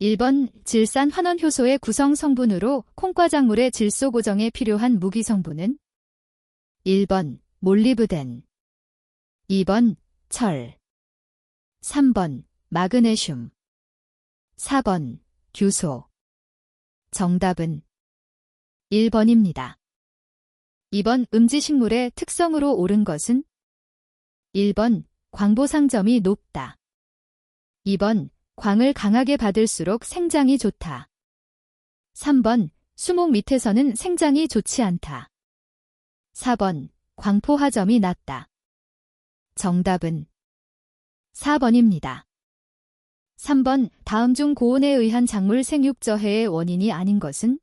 1번 질산 환원효소의 구성 성분으로 콩과 작물의 질소 고정에 필요한 무기 성분은 1번 몰리브덴, 2번 철, 3번 마그네슘, 4번 규소. 정답은 1번입니다. 2번 음지식물의 특성으로 옳은 것은 1번 광보상점이 높다. 2번 광을 강하게 받을수록 생장이 좋다. 3번 수목 밑에서는 생장이 좋지 않다. 4번 광포화점이 낮다. 정답은 4번입니다. 3번 다음 중 고온에 의한 작물 생육저해의 원인이 아닌 것은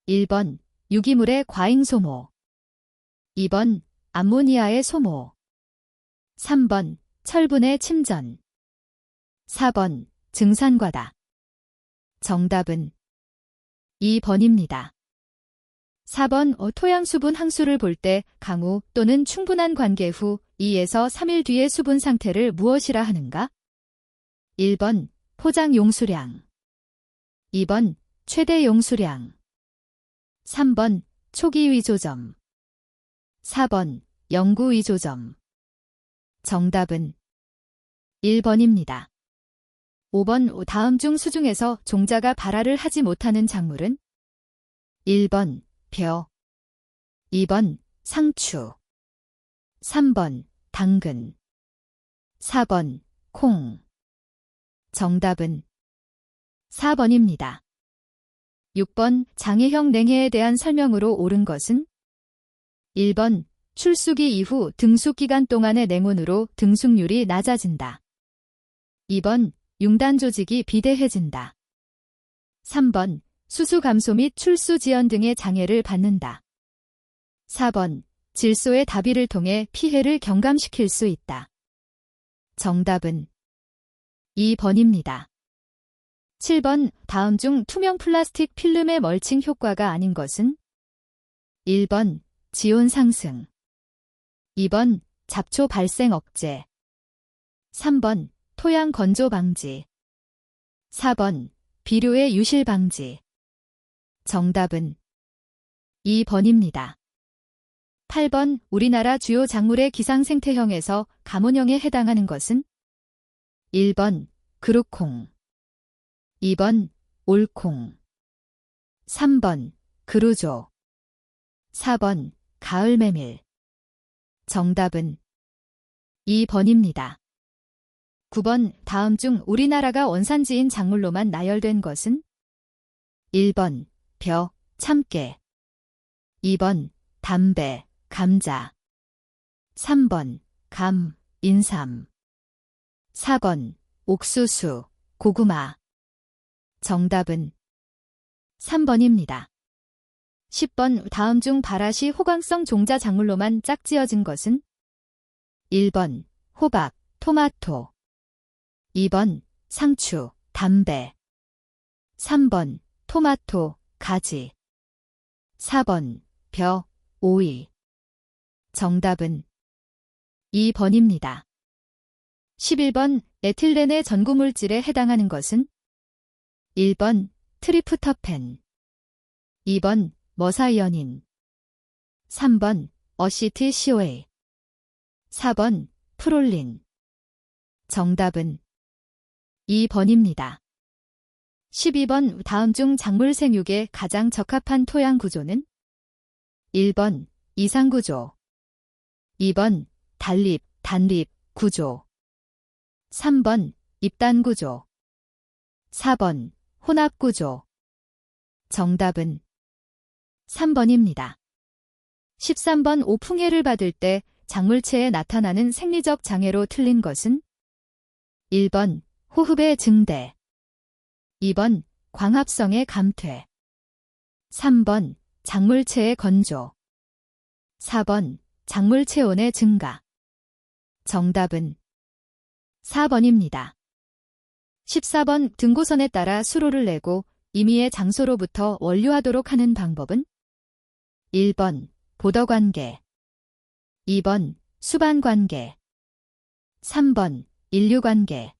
1번 유기물의 과잉 소모, 2번 암모니아의 소모, 3번 철분의 침전, 4번 증산과다. 정답은 2번입니다. 4번 토양 수분 항수를 볼 때 강우 또는 충분한 관계 후 2에서 3일 뒤의 수분 상태를 무엇이라 하는가? 1번 포장 용수량, 2번 최대 용수량, 3번 초기 위조점, 4번 영구 위조점. 정답은 1번입니다. 5번 다음 중 수중에서 종자가 발화를 하지 못하는 작물은 1번 벼, 2번 상추, 3번 당근, 4번 콩. 정답은 4번입니다. 6번 장애형 냉해에 대한 설명으로 옳은 것은 1번 출수기 이후 등숙 기간 동안의 냉온으로 등숙률이 낮아진다. 2번 융단 조직이 비대해진다. 3번 수수 감소 및 출수 지연 등의 장애를 받는다. 4번 질소의 다비를 통해 피해를 경감시킬 수 있다. 정답은 2번입니다. 7번 다음 중 투명 플라스틱 필름의 멀칭 효과가 아닌 것은 1번 지온 상승, 2번 잡초 발생 억제, 3번 토양 건조 방지, 4번 비료의 유실 방지. 정답은 2번입니다. 8번 우리나라 주요 작물의 기상생태형에서 가문형에 해당하는 것은 1번 그루콩, 2번 올콩, 3번 그루조, 4번 가을메밀. 정답은 2번입니다. 9번 다음 중 우리나라가 원산지인 작물로만 나열된 것은 1번 벼, 참깨, 2번 담배, 감자, 3번 감, 인삼, 4번 옥수수, 고구마. 정답은 3번입니다. 10번 다음 중 발화시 호강성 종자 작물로만 짝지어진 것은 1번 호박, 토마토, 2번 상추, 담배, 3번 토마토, 가지, 4번 벼, 오이. 정답은 2번입니다. 11번 에틸렌의 전구물질에 해당하는 것은 1번 트리프터펜, 2번 머사이어닌, 3번 어시티시오에이, 4번 프롤린. 정답은 2번입니다. 12번 다음 중 작물 생육에 가장 적합한 토양 구조는 1번 이상구조, 2번 단립, 단립 구조, 3번 입단구조, 4번 혼합구조. 정답은 3번입니다. 13번 오풍해를 받을 때 작물체에 나타나는 생리적 장애로 틀린 것은 1번 호흡의 증대, 2번 광합성의 감퇴, 3번 작물체의 건조, 4번 작물 체온의 증가. 정답은 4번입니다. 14번 등고선에 따라 수로를 내고 임의의 장소로부터 원류하도록 하는 방법은 1번 보더관계, 2번 수반관계, 3번 인류관계,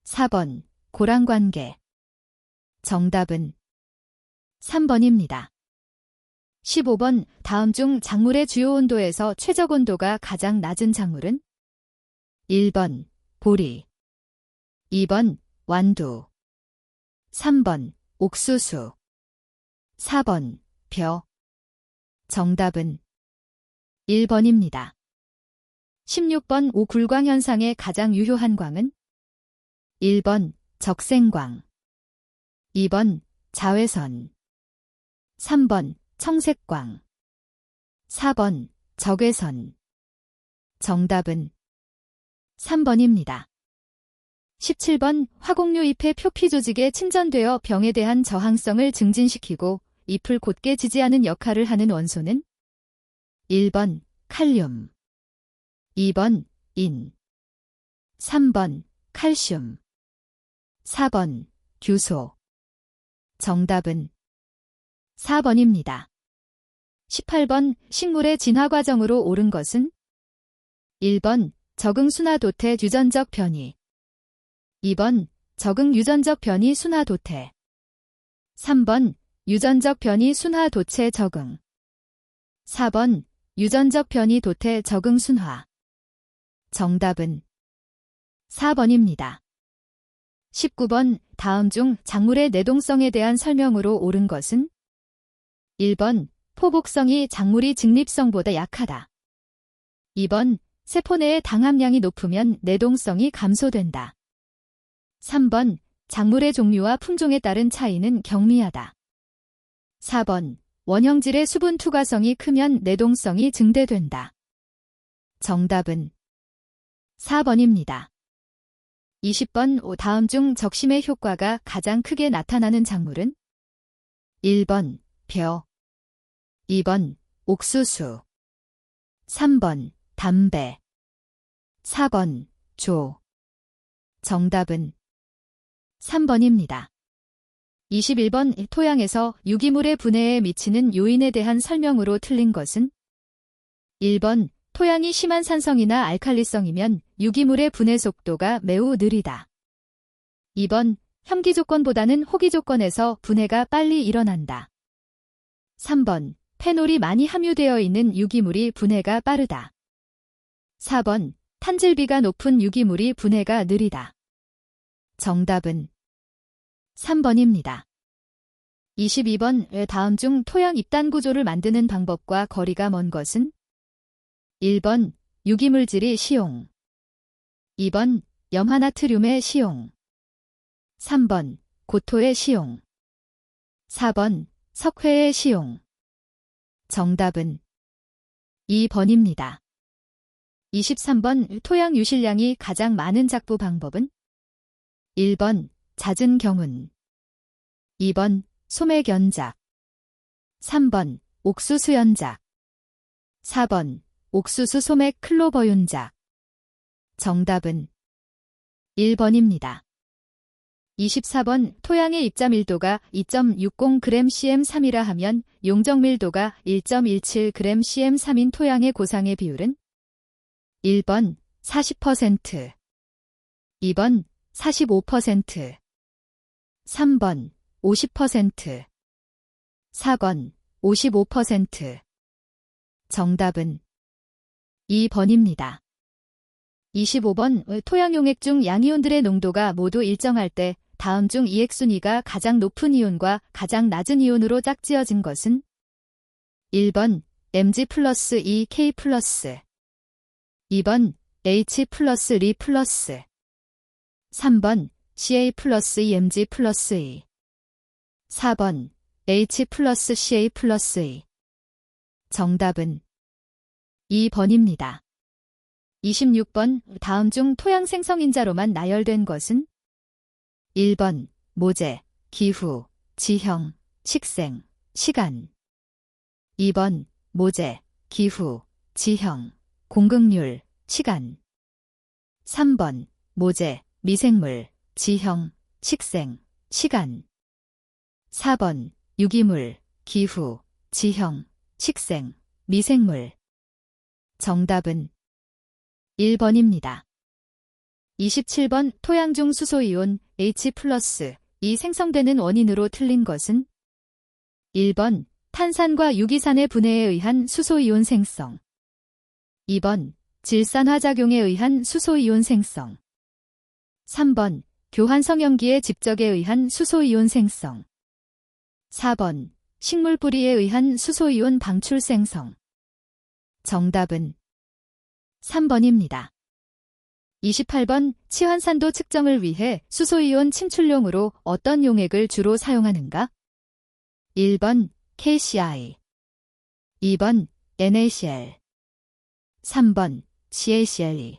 4번 고랑관계. 정답은 3번입니다. 15번 다음 중 작물의 주요 온도에서 최적 온도가 가장 낮은 작물은? 1번 보리, 2번 완두, 3번 옥수수, 4번 벼. 정답은 1번입니다. 16번 오굴광 현상의 가장 유효한 광은? 1번 적생광, 2번 자외선, 3번 청색광, 4번 적외선. 정답은 3번입니다. 17번 화곡류 잎의 표피 조직에 침전되어 병에 대한 저항성을 증진시키고 잎을 곧게 지지하는 역할을 하는 원소는? 1번 칼륨, 2번 인, 3번 칼슘, 4번 규소. 정답은 4번입니다. 18번 식물의 진화 과정으로 옳은 것은? 1번 적응 순화 도태 유전적 변이, 2번 적응 유전적 변이 순화 도태, 3번 유전적 변이 순화 도체 적응, 4번 유전적 변이 도태 적응 순화. 정답은 4번입니다. 19번 다음 중 작물의 내동성에 대한 설명으로 옳은 것은? 1번 포복성이 작물이 직립성보다 약하다. 2번 세포 내의 당 함량이 높으면 내동성이 감소된다. 3번 작물의 종류와 품종에 따른 차이는 경미하다. 4번 원형질의 수분 투과성이 크면 내동성이 증대된다. 정답은 4번입니다. 20번 다음 중 적심의 효과가 가장 크게 나타나는 작물은? 1번 벼, 2번 옥수수, 3번 담배, 4번 조. 정답은 3번입니다. 21번 토양에서 유기물의 분해에 미치는 요인에 대한 설명으로 틀린 것은? 1번 토양이 심한 산성이나 알칼리성이면 유기물의 분해 속도가 매우 느리다. 2번 혐기 조건보다는 호기 조건에서 분해가 빨리 일어난다. 3번 페놀이 많이 함유되어 있는 유기물이 분해가 빠르다. 4번 탄질비가 높은 유기물이 분해가 느리다. 정답은 3번입니다. 22번 다음 중 토양 입단 구조를 만드는 방법과 거리가 먼 것은? 1번 유기물질이 시용, 2번 염화나트륨의 시용, 3번 고토의 시용, 4번 석회의 시용. 정답은 2번입니다. 23번 토양 유실량이 가장 많은 작부 방법은? 1번 잦은 경운, 2번 소맥 연작, 3번 옥수수 연작, 4번 옥수수 소맥 클로버 윤작. 정답은 1번입니다. 24번 토양의 입자 밀도가 2.60g/cm3이라 하면 용적 밀도가 1.17g/cm3인 토양의 고상의 비율은? 1번 40%, 2번 45%, 3번 50%, 4번 55%. 정답은 2번입니다. 25번 토양 용액 중 양이온들의 농도가 모두 일정할 때 다음 중 이 액순위가 가장 높은 이온과 가장 낮은 이온으로 짝지어진 것은? 1번 Mg 플러스 2 K 플러스, 2번 H 플러스 리 플러스, 3번 CA 플러스 2 Mg 플러스 2, 4번 H 플러스 CA 플러스 2. 정답은 2번입니다. 26번 다음 중 토양 생성인자로만 나열된 것은? 1번 모재, 기후, 지형, 식생, 시간. 2번 모재, 기후, 지형, 공급률, 시간. 3번 모재, 미생물, 지형, 식생, 시간. 4번 유기물, 기후, 지형, 식생, 미생물. 정답은 1번입니다. 27번 토양 중 수소이온 H+이 생성되는 원인으로 틀린 것은 1번 탄산과 유기산의 분해에 의한 수소이온 생성 2번 질산화작용에 의한 수소이온 생성 3번 교환성염기의 집적에 의한 수소이온 생성 4번 식물 뿌리에 의한 수소이온 방출 생성 정답은 3번입니다. 28번 치환산도 측정을 위해 수소이온 침출용으로 어떤 용액을 주로 사용하는가? 1번 KCl 2번 NaCl 3번 CaCl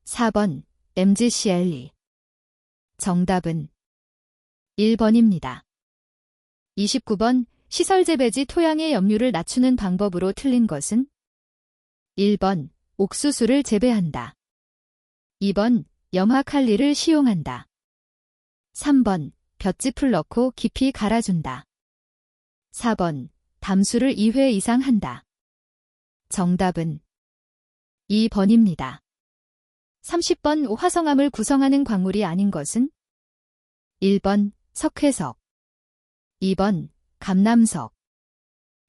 4번 MgCl 정답은 1번입니다. 29번 시설재배지 토양의 염류를 낮추는 방법으로 틀린 것은 1번 옥수수를 재배한다. 2번 염화칼리를 시용한다. 3번 볏짚을 넣고 깊이 갈아준다. 4번 담수를 2회 이상 한다. 정답은 2번입니다. 30번 화성암을 구성하는 광물이 아닌 것은 1번 석회석 2번 감남석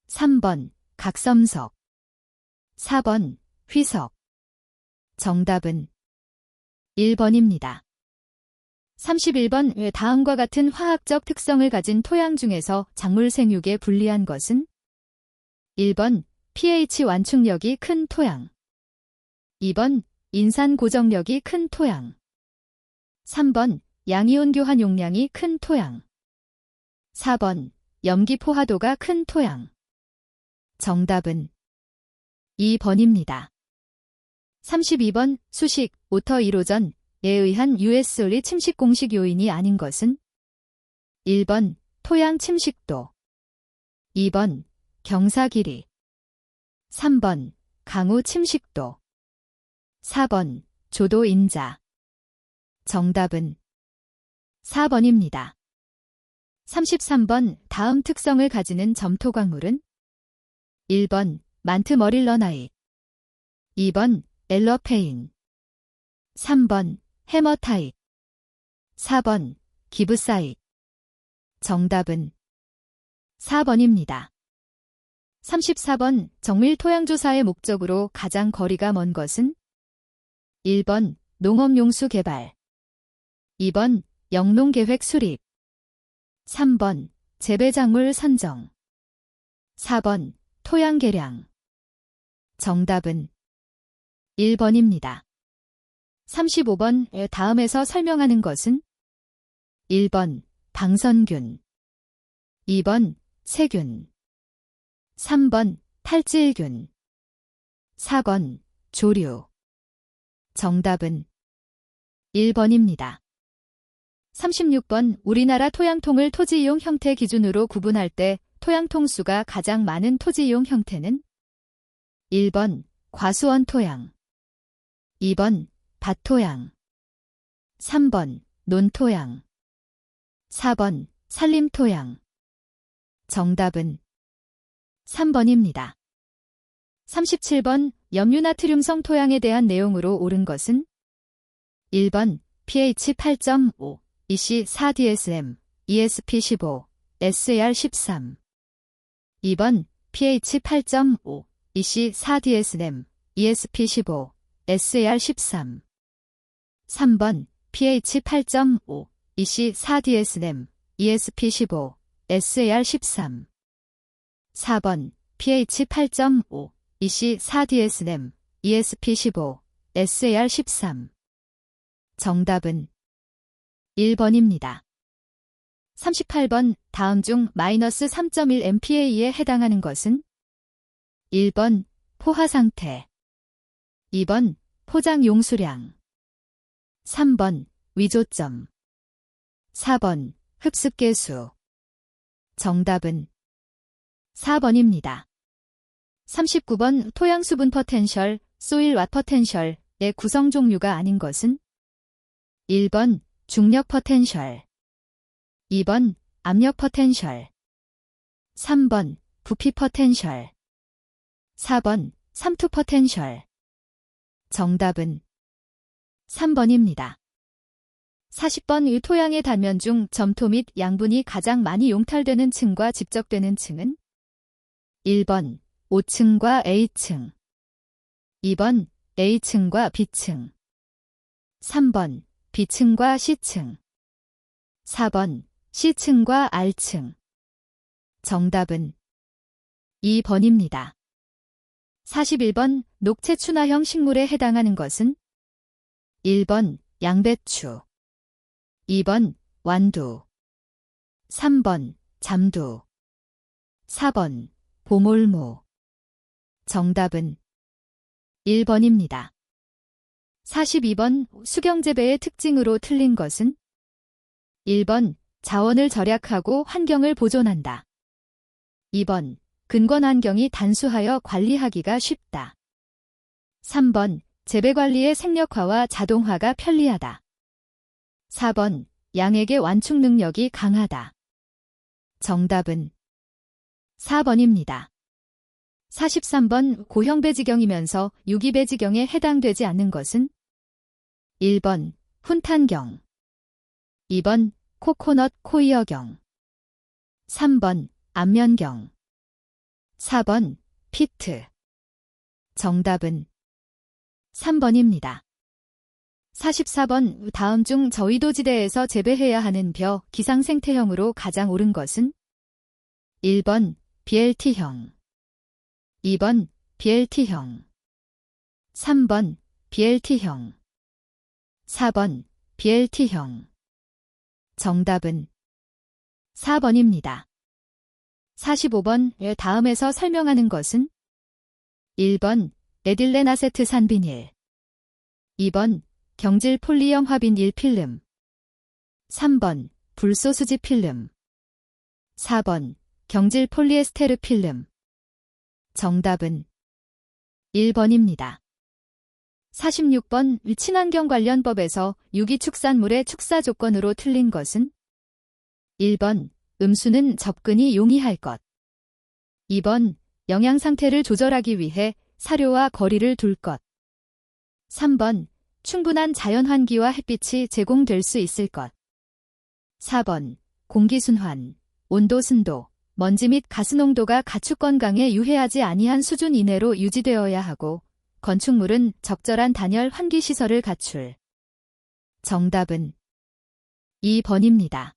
3번 각섬석 4번 휘석 정답은 1번입니다. 31번 다음과 같은 화학적 특성을 가진 토양 중에서 작물 생육에 불리한 것은 1번 pH 완충력이 큰 토양 2번 인산 고정력이 큰 토양 3번 양이온 교환 용량이 큰 토양 4번 염기 포화도가 큰 토양 정답은 2번입니다. 32번 수식, 오터 이로전에 의한 US올리 침식 공식 요인이 아닌 것은 1번 토양 침식도 2번 경사 길이 3번 강우 침식도 4번 조도 인자 정답은 4번입니다. 33번 다음 특성을 가지는 점토광물은 1번 만트머릴러나잇 2번 엘러페인 3번 헤머타잇 4번 기브사잇 정답은 4번입니다. 34번 정밀 토양조사의 목적으로 가장 거리가 먼 것은 1번 농업용수 개발 2번 영농계획 수립 3번 재배작물 선정 4번 토양 개량 정답은 1번입니다. 35번 다음에서 설명하는 것은 1번 방선균 2번 세균 3번 탈질균 4번 조류 정답은 1번입니다. 36번 우리나라 토양통을 토지이용 형태 기준으로 구분할 때 토양통 수가 가장 많은 토지이용 형태는 1번 과수원 토양 2번 밭토양 3번 논토양 4번 산림토양 정답은 3번입니다. 37번 염류나트륨성 토양에 대한 내용으로 옳은 것은 1번 pH 8.5, EC 4DSM, ESP 15, SAR 13 2번 pH 8.5, EC 4DSM, ESP 15, SAR 13 3번 pH 8.5, EC 4DSM, ESP 15, SAR 13 4번 pH 8.5, EC 4DSM, ESP 15, SAR 13 정답은 1번입니다. 38번 다음 중 마이너스 3.1 MPa에 해당하는 것은 1번 포화상태 2번 포장 용수량 3번 위조점 4번 흡습계수 정답은 4번입니다. 39번 토양 수분 포텐셜, 소일 왓 포텐셜의 구성 종류가 아닌 것은 1번 중력 포텐셜 2번 압력 포텐셜 3번 부피 포텐셜 4번 삼투 포텐셜 정답은 3번입니다. 40번 의 토양의 단면 중 점토 및 양분이 가장 많이 용탈되는 층과 집적되는 층은 1번 O층과 A층, 2번 A층과 B층, 3번 B층과 C층, 4번 C층과 R층. 정답은 2번입니다. 41번 녹채춘화형 식물에 해당하는 것은 1번 양배추, 2번 완두, 3번 잠두, 4번 보몰모. 정답은 1번입니다. 42번 수경재배의 특징으로 틀린 것은 1번 자원을 절약하고 환경을 보존한다. 2번 근권 환경이 단수하여 관리하기가 쉽다. 3번 재배관리의 생력화와 자동화가 편리하다. 4번 양액의 완충 능력이 강하다. 정답은 4번입니다. 43번 고형배지경이면서 유기배지경에 해당되지 않는 것은 1번 훈탄경, 2번 코코넛 코이어경, 3번 안면경, 4번 피트. 정답은 3번입니다. 44번 다음 중 저위도지대에서 재배해야 하는 벼 기상생태형으로 가장 옳은 것은 1번 BLT형, 2번 BLT형, 3번 BLT형, 4번 BLT형. 정답은 4번입니다. 45번 다음에서 설명하는 것은 1번 에틸렌 아세트산 비닐, 2번 경질 폴리염 화비닐 필름, 3번 불소수지 필름, 4번 경질 폴리에스테르 필름. 정답은 1번입니다. 46번 친환경 관련법에서 유기축산물의 축사 조건으로 틀린 것은 1번 음수는 접근이 용이할 것, 2번 영양 상태를 조절하기 위해 사료와 거리를 둘 것, 3번 충분한 자연 환기와 햇빛이 제공될 수 있을 것, 4번 공기순환, 온도 순도, 먼지 및 가스 농도가 가축 건강에 유해하지 아니한 수준 이내로 유지되어야 하고 건축물은 적절한 단열 환기 시설을 갖출. 정답은 2번입니다.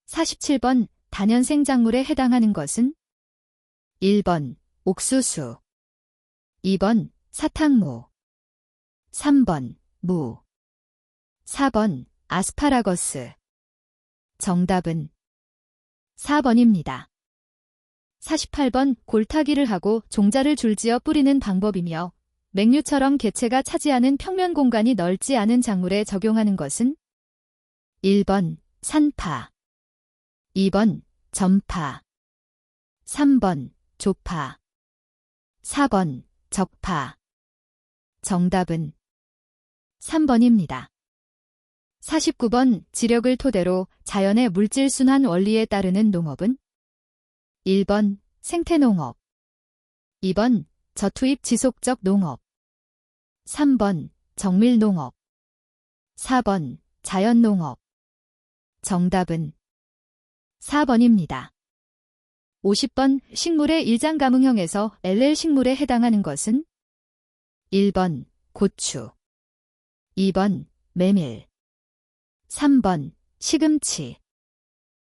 47번 다년생 작물에 해당하는 것은 1번 옥수수, 2번 사탕무, 3번 무, 4번 아스파라거스. 정답은 4번입니다. 48번 골타기를 하고 종자를 줄지어 뿌리는 방법이며 맹류처럼 개체가 차지하는 평면 공간이 넓지 않은 작물에 적용하는 것은 1번 산파, 2번 점파, 3번 조파, 4번 적파. 정답은 3번입니다. 49번 지력을 토대로 자연의 물질 순환 원리에 따르는 농업은 1번 생태농업, 2번 저투입 지속적 농업, 3번 정밀농업, 4번 자연농업. 정답은 4번입니다. 50번 식물의 일장가뭉형에서 LL 식물에 해당하는 것은 1번 고추, 2번 메밀, 3번 시금치,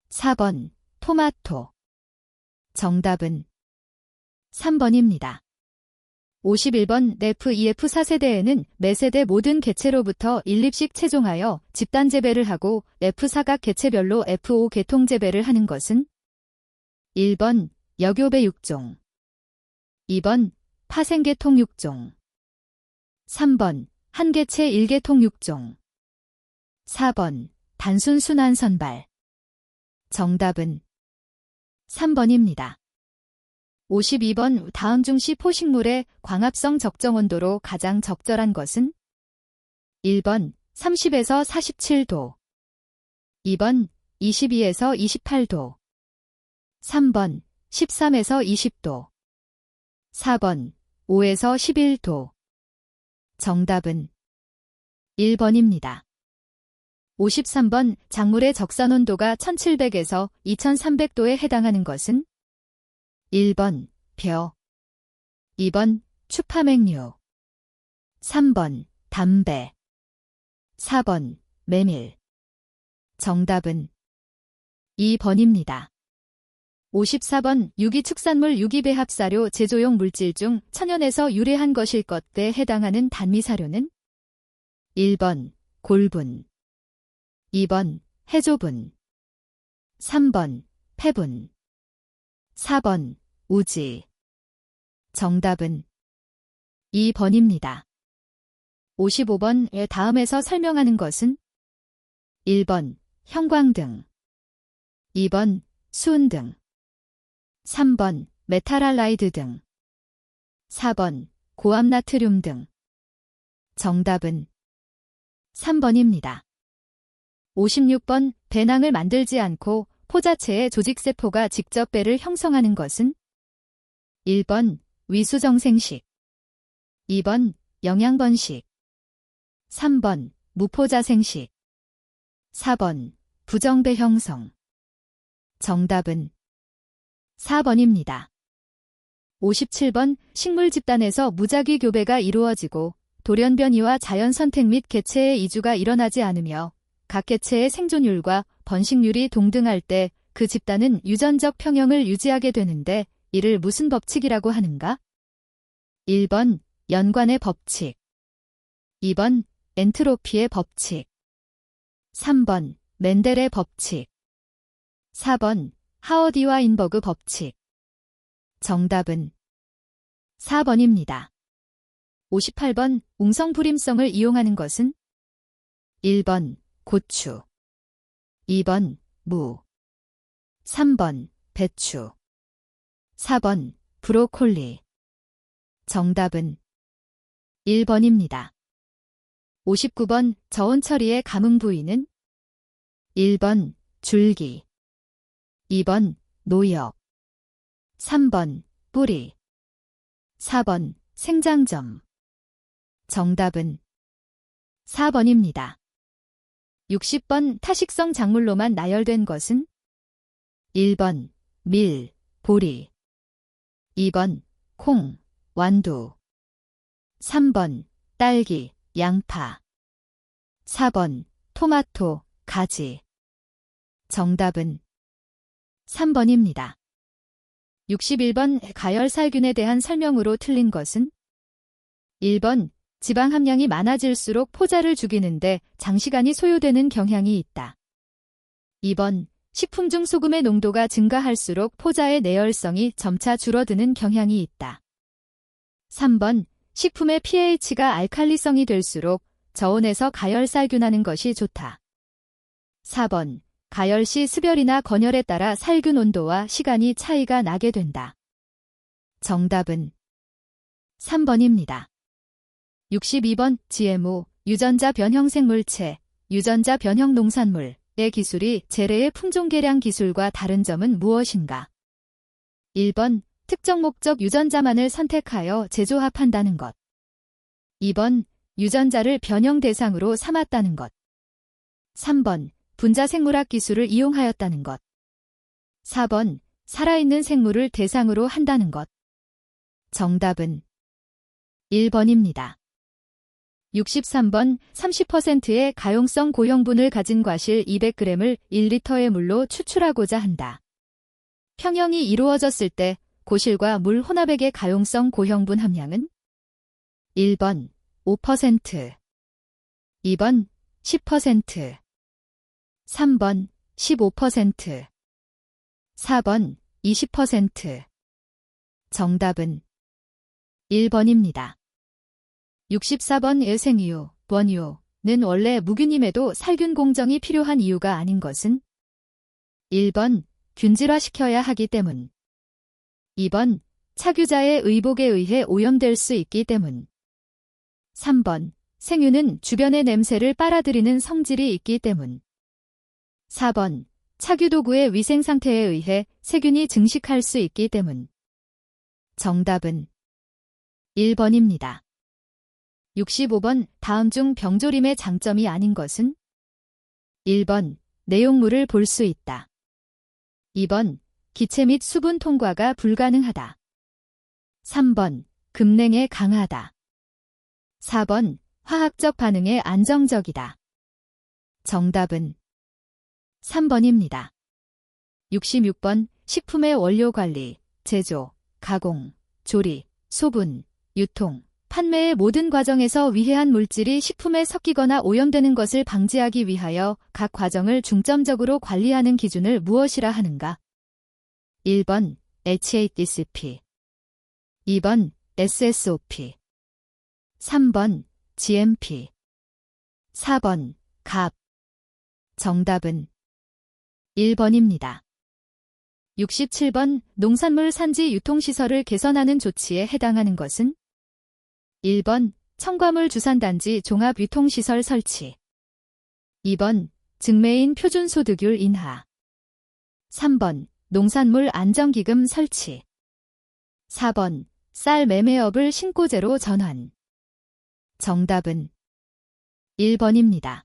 4번 토마토. 정답은 3번입니다. 51번 네프 EF 4세대에는 매세대 모든 개체로부터 1립씩 채종하여 집단 재배를 하고 F4각 개체별로 F5 계통 재배를 하는 것은 1번 여교배 육종, 2번 파생계통 육종, 3번 한개체 1계통 육종, 4번 단순 순환 선발. 정답은 3번입니다. 52번 다음 중시 포식물의 광합성 적정 온도로 가장 적절한 것은 1번 30에서 47도, 2번 22에서 28도, 3번 13에서 20도, 4번 5에서 11도. 정답은 1번입니다. 53번 작물의 적산 온도가 1700에서 2300도에 해당하는 것은 1번 벼, 2번 추파맹류, 3번 담배, 4번 메밀. 정답은 2번입니다. 54번 유기축산물 유기배합사료 제조용 물질 중 천연에서 유래한 것일 것에 해당하는 단미사료는 1번 골분, 2번 해조분, 3번 폐분, 4번 우지. 정답은 2번입니다. 55번의 다음에서 설명하는 것은 1번 형광등, 2번 수은등, 3번 메탈할라이드 등, 4번 고암나트륨 등. 정답은 3번입니다. 56번 배낭을 만들지 않고 포자체의 조직세포가 직접 배를 형성하는 것은 1번 위수정생식, 2번 영양번식, 3번 무포자생식, 4번 부정배 형성. 정답은 4번입니다. 57번 식물 집단에서 무작위 교배가 이루어지고 돌연변이와 자연선택 및 개체의 이주가 일어나지 않으며 각 개체의 생존율과 번식률이 동등할 때 그 집단은 유전적 평형을 유지하게 되는데 이를 무슨 법칙이라고 하는가? 1번 연관의 법칙, 2번 엔트로피의 법칙, 3번 멘델의 법칙, 4번 하워디와인버그 법칙. 정답은 4번입니다. 58번 웅성불임성을 이용하는 것은 1번 고추, 2번 무, 3번 배추, 4번 브로콜리. 정답은 1번입니다. 59번 저온 처리의 감흥 부위는 1번 줄기, 2번 노역, 3번 뿌리, 4번 생장점. 정답은 4번입니다. 60번 타식성 작물로만 나열된 것은 1번 밀, 보리, 2번 콩, 완두, 3번 딸기, 양파, 4번 토마토, 가지. 정답은 3번입니다. 61번 가열살균에 대한 설명으로 틀린 것은 1번 지방 함량이 많아질수록 포자를 죽이는데 장시간이 소요되는 경향이 있다. 2번 식품 중 소금의 농도가 증가할수록 포자의 내열성이 점차 줄어드는 경향이 있다. 3번 식품의 pH가 알칼리성이 될수록 저온에서 가열살균하는 것이 좋다. 4번 가열 시 습열이나 건열에 따라 살균 온도와 시간이 차이가 나게 된다. 정답은 3번입니다. 62번 GMO, 유전자 변형 생물체, 유전자 변형 농산물의 기술이 재래의 품종 개량 기술과 다른 점은 무엇인가? 1번 특정 목적 유전자만을 선택하여 재조합한다는 것. 2번 유전자를 변형 대상으로 삼았다는 것. 3번 분자생물학 기술을 이용하였다는 것. 4번 살아있는 생물을 대상으로 한다는 것. 정답은 1번입니다. 63번 30%의 가용성 고형분을 가진 과실 200g을 1리터의 물로 추출하고자 한다. 평형이 이루어졌을 때 고실과 물 혼합액의 가용성 고형분 함량은 1번 5%, 2번 10%, 3번 15%, 4번 20%. 정답은 1번입니다. 64번 생유, 원유는 원래 무균임에도 살균 공정이 필요한 이유가 아닌 것은 1번 균질화시켜야 하기 때문, 2번 착유자의 의복에 의해 오염될 수 있기 때문, 3번 생유는 주변의 냄새를 빨아들이는 성질이 있기 때문, 4번 착유도구의 위생 상태에 의해 세균이 증식할 수 있기 때문. 정답은 1번입니다. 65번 다음 중 병조림의 장점이 아닌 것은 1번 내용물을 볼 수 있다. 2번 기체 및 수분 통과가 불가능하다. 3번 급냉에 강하다. 4번 화학적 반응에 안정적이다. 정답은 3번입니다. 66번 식품의 원료 관리, 제조, 가공, 조리, 소분, 유통, 판매의 모든 과정에서 위해한 물질이 식품에 섞이거나 오염되는 것을 방지하기 위하여 각 과정을 중점적으로 관리하는 기준을 무엇이라 하는가? 1번 HACCP 2번 SSOP 3번 GMP 4번 갑 정답은 1번입니다. 67번 농산물 산지 유통시설을 개선하는 조치에 해당하는 것은 1번 첨가물 주산단지 종합유통시설 설치 2번 증매인 표준소득율 인하 3번 농산물 안정기금 설치 4번 쌀 매매업을 신고제로 전환 정답은 1번입니다.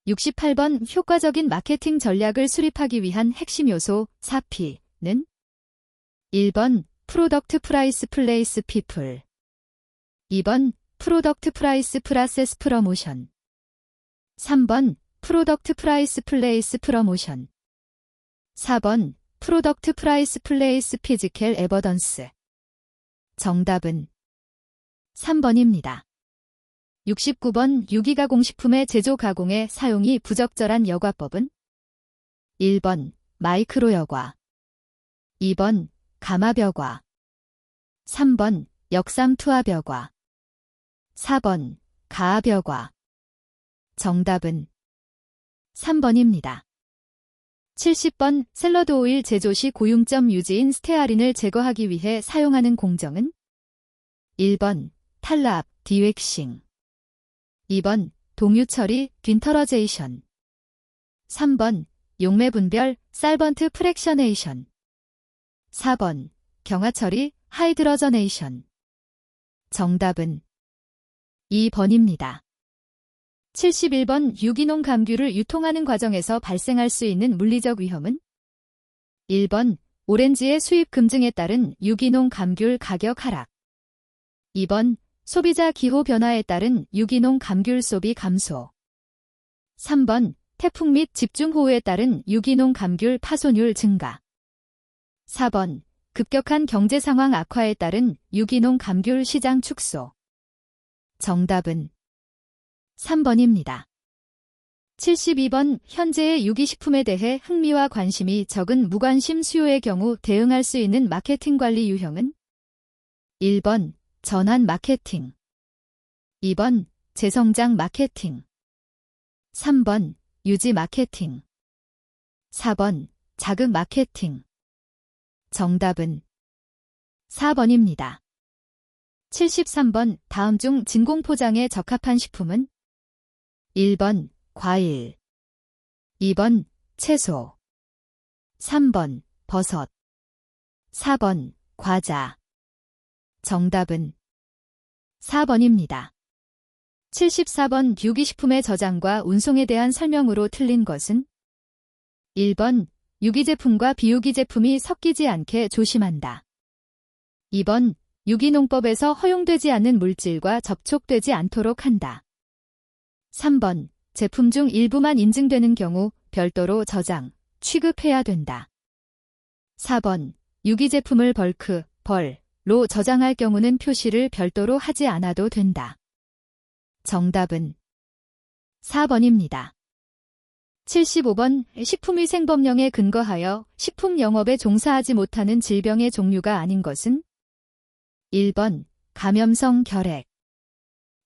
68번 효과적인 마케팅 전략을 수립하기 위한 핵심 요소 4P는 1번 프로덕트 프라이스 플레이스 피플 2번 프로덕트 프라이스 프라세스 프러모션 3번 프로덕트 프라이스 플레이스 프러모션 4번 프로덕트 프라이스 플레이스 피지컬 에버던스 정답은 3번입니다. 69번 유기가공식품의 제조 가공에 사용이 부적절한 여과법은 1번 마이크로 여과 2번 가마벽과 3번 역삼투압여과 4번 가압여과 정답은 3번입니다. 70번 샐러드 오일 제조 시 고융점 유지인 스테아린을 제거하기 위해 사용하는 공정은 1번 탈납, 디웩싱 2번 동유 처리, 균터러제이션 3번 용매 분별, 살번트 프랙셔네이션 4번 경화 처리, 하이드러저네이션 정답은 2번입니다. 71번 유기농 감귤을 유통하는 과정에서 발생할 수 있는 물리적 위험은 1번 오렌지의 수입 금증에 따른 유기농 감귤 가격 하락 2번 소비자 기호 변화에 따른 유기농 감귤 소비 감소 3번 태풍 및 집중호우에 따른 유기농 감귤 파손율 증가 4번 급격한 경제 상황 악화에 따른 유기농 감귤 시장 축소 정답은 3번입니다. 72번 현재의 유기식품에 대해 흥미와 관심이 적은 무관심 수요의 경우 대응할 수 있는 마케팅 관리 유형은 1번 전환 마케팅 2번 재성장 마케팅 3번 유지 마케팅 4번 자극 마케팅 정답은 4번입니다. 73번 다음 중 진공포장에 적합한 식품은 1번 과일 2번 채소 3번 버섯 4번 과자 정답은 4번입니다. 74번 유기식품의 저장과 운송에 대한 설명으로 틀린 것은 1번 유기제품과 비유기제품이 섞이지 않게 조심한다. 2번 유기농법에서 허용되지 않는 물질과 접촉되지 않도록 한다. 3번 제품 중 일부만 인증되는 경우 별도로 저장, 취급해야 된다. 4번 유기제품을 벌크, 벌로 저장할 경우는 표시를 별도로 하지 않아도 된다. 정답은 4번입니다. 75번 식품위생법령에 근거하여 식품영업에 종사하지 못하는 질병의 종류가 아닌 것은 1번 감염성 결핵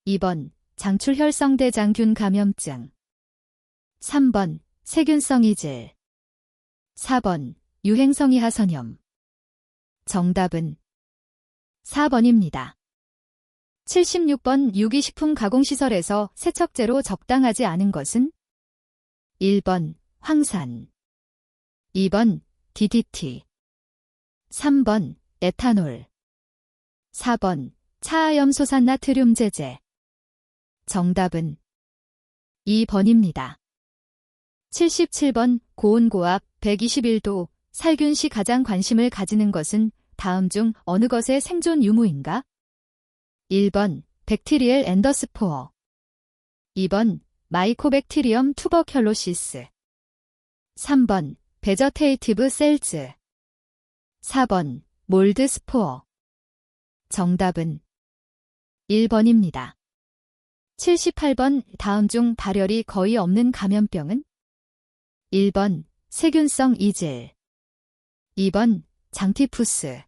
2번 장출혈성대장균 감염증 3번 세균성 이질 4번 유행성 이하선염 정답은 4번입니다. 76번 유기식품 가공시설에서 세척제로 적당하지 않은 것은 1번 황산 2번 DDT 3번 에탄올 4번 차하염소산나트륨 제제 정답은 2번입니다. 77번 고온고압 121도 살균시 가장 관심을 가지는 것은 다음 중 어느 것의 생존 유무인가? 1번 백티리엘 엔더스포어 2번 마이코백티리엄 투버큘로시스 3번 베저테이티브 셀즈 4번 몰드 스포어 정답은 1번입니다. 78번 다음 중 발열이 거의 없는 감염병은? 1번 세균성 이질 2번 장티푸스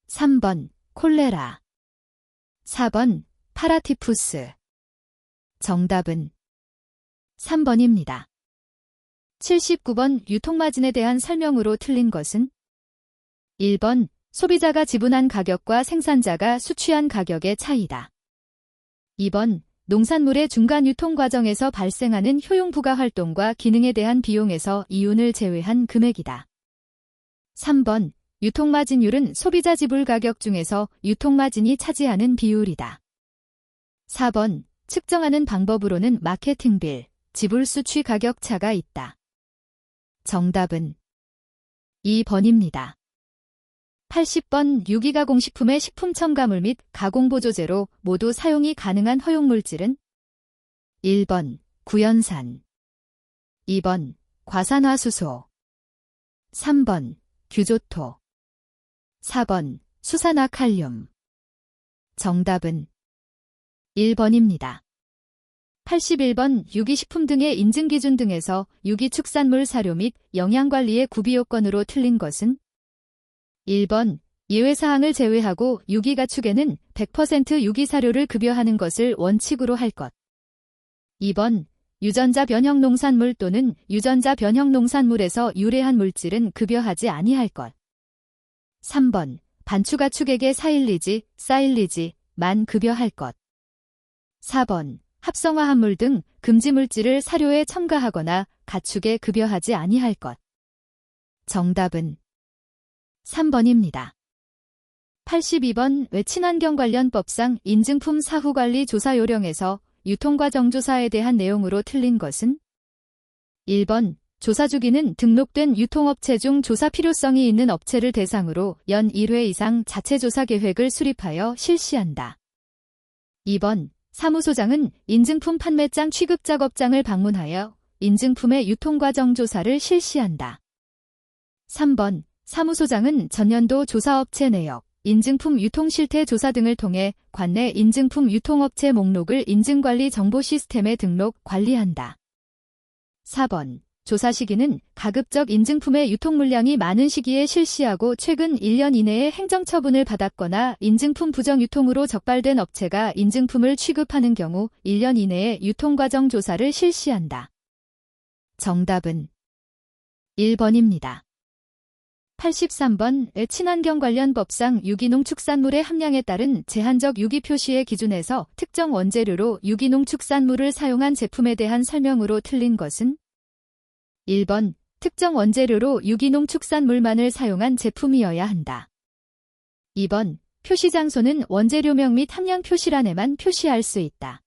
3번 콜레라 4번 파라티푸스 정답은 3번입니다. 79번 유통마진에 대한 설명으로 틀린 것은? 1번 소비자가 지분한 가격과 생산자가 수취한 가격의 차이다. 2번 농산물의 중간 유통 과정에서 발생하는 효용 부가 활동과 기능에 대한 비용에서 이윤을 제외한 금액이다. 3번 유통마진율은 소비자 지불 가격 중에서 유통마진이 차지하는 비율이다. 4번 측정하는 방법으로는 마케팅빌, 지불 수취 가격 차가 있다. 정답은 2번입니다. 80번 유기가공식품의 식품 첨가물 및 가공보조제로 모두 사용이 가능한 허용물질은? 1번 구연산 2번 과산화수소 3번 규조토 4번 수산화칼륨 정답은 1번입니다. 81번 유기식품 등의 인증기준 등에서 유기축산물 사료 및 영양관리의 구비요건으로 틀린 것은? 1번 예외사항을 제외하고 유기가축에는 100% 유기사료를 급여하는 것을 원칙으로 할 것. 2번 유전자 변형 농산물 또는 유전자 변형 농산물에서 유래한 물질은 급여하지 아니할 것. 3번 반추가축에게 사일리지만 급여할 것. 4번 합성화합물 등 금지물질을 사료에 첨가하거나 가축에 급여하지 아니할 것. 정답은 3번입니다. 82번 외친환경 관련 법상 인증품 사후관리 조사 요령에서 유통과정 조사에 대한 내용으로 틀린 것은? 1번 조사 주기는 등록된 유통업체 중 조사 필요성이 있는 업체를 대상으로 연 1회 이상 자체 조사 계획을 수립하여 실시한다. 2번 사무소장은 인증품 판매장 취급작업장을 방문하여 인증품의 유통과정 조사를 실시한다. 3번 사무소장은 전년도 조사업체 내역, 인증품 유통실태 조사 등을 통해 관내 인증품 유통업체 목록을 인증관리 정보 시스템에 등록, 관리한다. 4번 조사 시기는 가급적 인증품의 유통 물량이 많은 시기에 실시하고 최근 1년 이내에 행정처분을 받았거나 인증품 부정 유통으로 적발된 업체가 인증품을 취급하는 경우 1년 이내에 유통과정 조사를 실시한다. 정답은 1번입니다. 83번 친환경 관련 법상 유기농축산물의 함량에 따른 제한적 유기 표시의 기준에서 특정 원재료로 유기농축산물을 사용한 제품에 대한 설명으로 틀린 것은? 1번 특정 원재료로 유기농축산물만을 사용한 제품이어야 한다. 2번 표시 장소는 원재료명 및 함량 표시란에만 표시할 수 있다.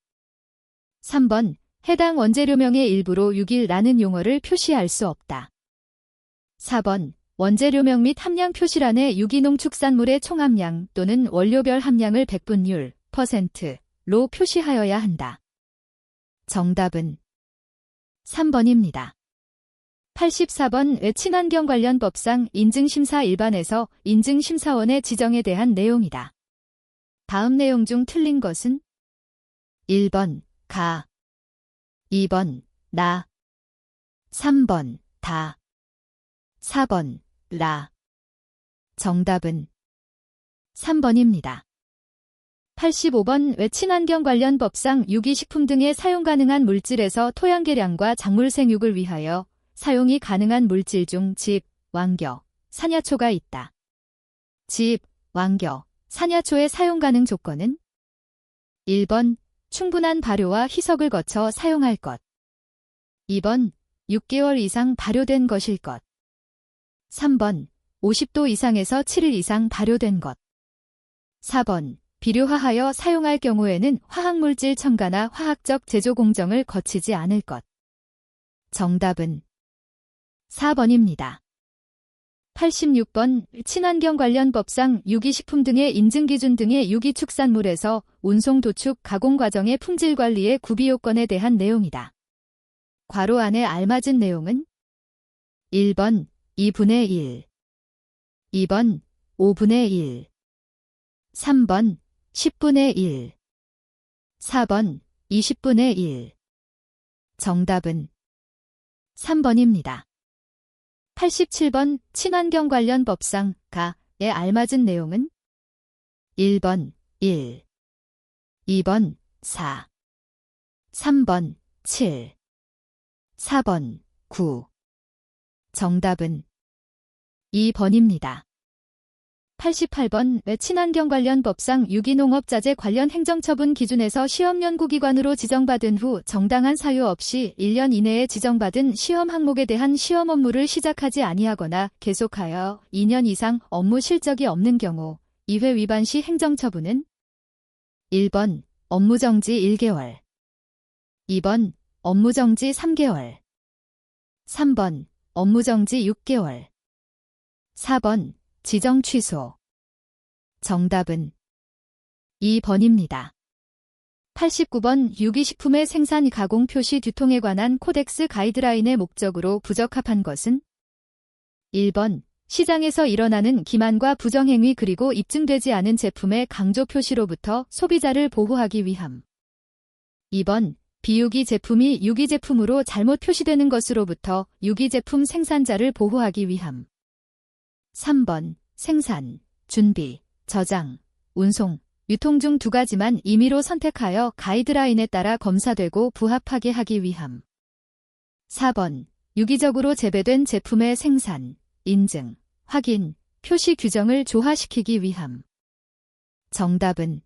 3번 해당 원재료명의 일부로 6일라는 용어를 표시할 수 없다. 4번 원재료명 및 함량 표시란에 유기농축산물의 총함량 또는 원료별 함량을 백분율 %로 표시하여야 한다. 정답은 3번입니다. 84번 외친환경 관련 법상 인증심사 일반에서 인증심사원의 지정에 대한 내용이다. 다음 내용 중 틀린 것은? 1번 가 2번 나 3번 다 4번 라 정답은 3번입니다. 85번 외친환경 관련 법상 유기식품 등에 사용 가능한 물질에서 토양 개량과 작물 생육을 위하여 사용이 가능한 물질 중 집, 왕겨, 산야초가 있다. 집, 왕겨, 산야초의 사용 가능 조건은? 1번 충분한 발효와 희석을 거쳐 사용할 것. 2번 6개월 이상 발효된 것일 것. 3번 50도 이상에서 7일 이상 발효된 것. 4번 비료화하여 사용할 경우에는 화학물질 첨가나 화학적 제조 공정을 거치지 않을 것. 정답은 4번입니다. 86번 친환경 관련 법상 유기식품 등의 인증기준 등의 유기축산물에서 운송, 도축, 가공 과정의 품질 관리의 구비요건에 대한 내용이다. 괄호 안에 알맞은 내용은 1번 2분의 1, 2번 5분의 1, 3번 10분의 1, 4번 20분의 1. 정답은 3번입니다. 87번 친환경 관련 법상 가에 알맞은 내용은 1번 1, 2번 4, 3번 7, 4번 9. 정답은 2번입니다. 88번 친환경 관련 법상 유기농업자재 관련 행정처분 기준에서 시험연구기관으로 지정받은 후 정당한 사유 없이 1년 이내에 지정받은 시험 항목에 대한 시험 업무를 시작하지 아니하거나 계속하여 2년 이상 업무 실적이 없는 경우 2회 위반 시 행정처분은 1번 업무정지 1개월, 2번 업무정지 3개월, 3번 업무정지 6개월, 4번 지정 취소. 정답은 2번입니다. 89번 유기식품의 생산, 가공, 표시, 유통에 관한 코덱스 가이드라인의 목적으로 부적합한 것은 1번 시장에서 일어나는 기만과 부정행위 그리고 입증되지 않은 제품의 강조 표시로부터 소비자를 보호하기 위함. 2번 비유기 제품이 유기제품으로 잘못 표시되는 것으로부터 유기제품 생산자를 보호하기 위함. 3번 생산, 준비, 저장, 운송, 유통 중 두 가지만 임의로 선택하여 가이드라인에 따라 검사되고 부합하게 하기 위함. 4번 유기적으로 재배된 제품의 생산, 인증, 확인, 표시 규정을 조화시키기 위함. 정답은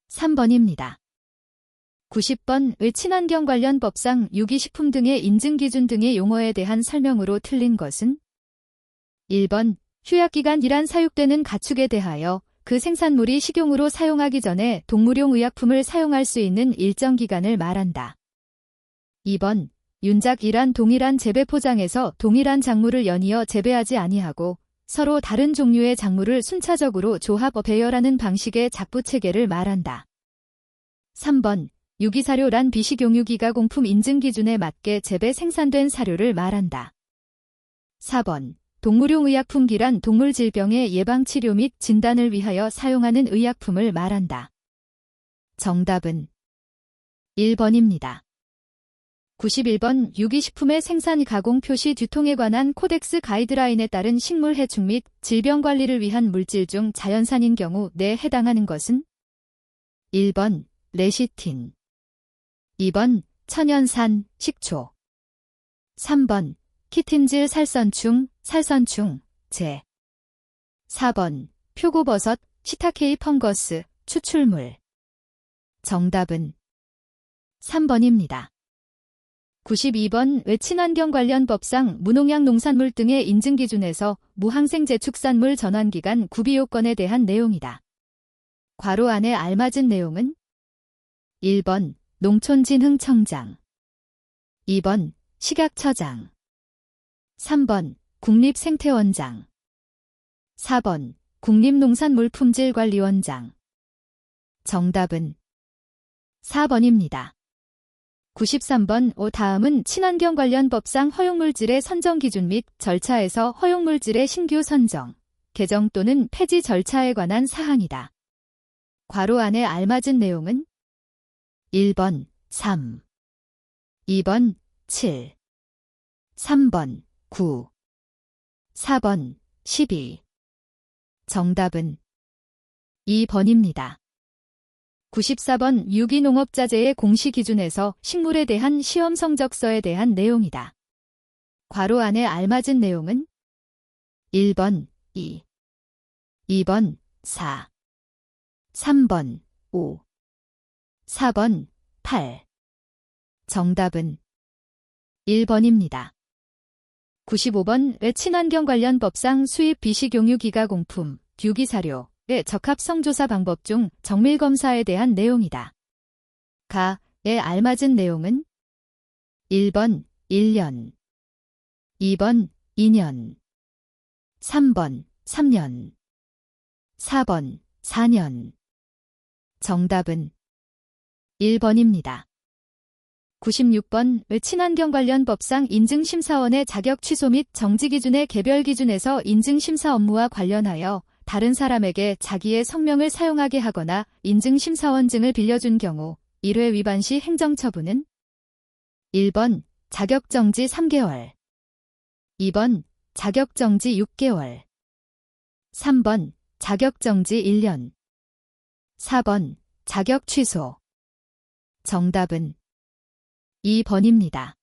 3번입니다. 90번 친환경 관련 법상 유기식품 등의 인증기준 등의 용어에 대한 설명으로 틀린 것은 1번 휴약기간이란 사육되는 가축에 대하여 그 생산물이 식용으로 사용하기 전에 동물용 의약품을 사용할 수 있는 일정 기간을 말한다. 2번 윤작이란 동일한 재배 포장에서 동일한 작물을 연이어 재배하지 아니하고 서로 다른 종류의 작물을 순차적으로 조합 배열하는 방식의 작부체계를 말한다. 3번 유기사료란 비식용유기가공품 인증기준에 맞게 재배 생산된 사료를 말한다. 4번 동물용 의약품기란 동물 질병의 예방 치료 및 진단을 위하여 사용하는 의약품을 말한다. 정답은 1번입니다. 91번 유기식품의 생산, 가공, 표시, 유통에 관한 코덱스 가이드라인에 따른 식물 해충 및 질병 관리를 위한 물질 중 자연산인 경우 내에 해당하는 것은 1번 레시틴, 2번 천연산, 식초, 3번 키틴질 살선충, 재, 4번 표고버섯, 시타케이 펑거스, 추출물. 정답은 3번입니다. 92번 친환경 관련 법상 무농약 농산물 등의 인증기준에서 무항생제축산물 전환기간 구비요건에 대한 내용이다. 괄호 안에 알맞은 내용은 1번 농촌진흥청장, 2번 식약처장, 3번 국립생태원장, 4번 국립농산물품질관리원장. 정답은 4번입니다. 93번 다음은 친환경 관련 법상 허용물질의 선정 기준 및 절차에서 허용물질의 신규 선정, 개정 또는 폐지 절차에 관한 사항이다. 괄호 안에 알맞은 내용은 1번 3, 2번 7, 3번 9, 4번 12. 정답은 2번입니다. 94번 유기농업자재의 공시기준에서 식물에 대한 시험 성적서에 대한 내용이다. 괄호 안에 알맞은 내용은 1번 2, 2번 4, 3번 5, 4번 8. 정답은 1번입니다. 95번 친환경 관련 법상 수입 비식용유기가공품, 유기사료의 적합성조사 방법 중 정밀검사에 대한 내용이다. 가에 알맞은 내용은 1번 1년, 2번 2년, 3번 3년, 4번 4년. 정답은 1번입니다. 96번 친환경 관련 법상 인증심사원의 자격 취소 및 정지 기준의 개별 기준에서 인증심사 업무와 관련하여 다른 사람에게 자기의 성명을 사용하게 하거나 인증심사원증을 빌려준 경우 1회 위반 시 행정처분은 1번 자격정지 3개월, 2번 자격정지 6개월, 3번 자격정지 1년, 4번 자격 취소. 정답은 2번입니다.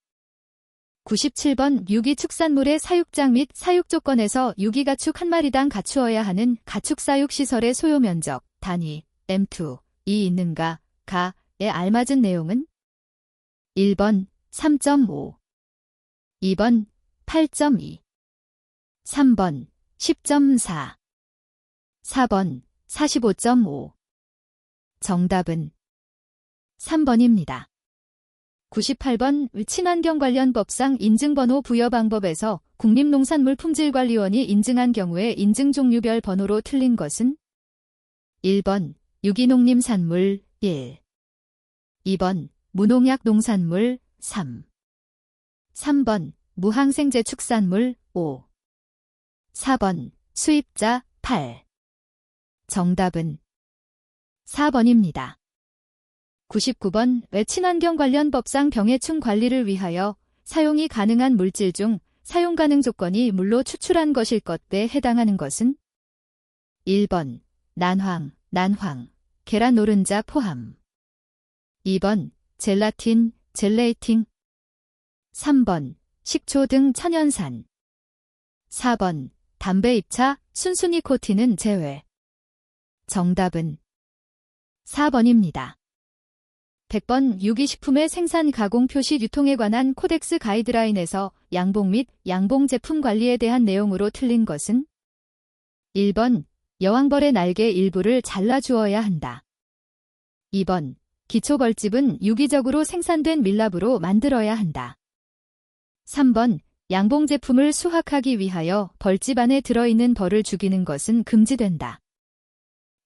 97번 유기축산물의 사육장 및 사육 조건에서 유기가축 한 마리당 갖추어야 하는 가축사육시설의 소요면적, 단위, M2, 이 있는가, 가에 알맞은 내용은 1번 3.5, 2번 8.2, 3번 10.4, 4번 45.5. 정답은 3번입니다. 98번 친환경 관련 법상 인증번호 부여 방법에서 국립농산물품질관리원이 인증한 경우에 인증 종류별 번호로 틀린 것은 1번 유기농림산물 1, 2번 무농약 농산물 3, 3번 무항생제축산물 5, 4번 수입자 8. 정답은 4번입니다. 99번 친환경 관련 법상 병해충 관리를 위하여 사용이 가능한 물질 중 사용 가능 조건이 물로 추출한 것일 것에 해당하는 것은 1번 난황, 계란 노른자 포함, 2번 젤라틴, 젤레이팅, 3번 식초 등 천연산, 4번 담배 잎차, 순수 니코틴은 제외. 정답은 4번입니다. 100번 유기식품의 생산 가공 표시 유통에 관한 코덱스 가이드라인에서 양봉 및 양봉 제품 관리에 대한 내용으로 틀린 것은 1번 여왕벌의 날개 일부를 잘라주어야 한다. 2번 기초벌집은 유기적으로 생산된 밀랍으로 만들어야 한다. 3번 양봉 제품을 수확하기 위하여 벌집 안에 들어있는 벌을 죽이는 것은 금지된다.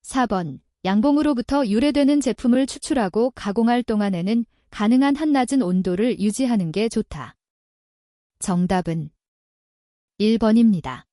4번 양봉으로부터 유래되는 제품을 추출하고 가공할 동안에는 가능한 한 낮은 온도를 유지하는 게 좋다. 정답은 1번입니다.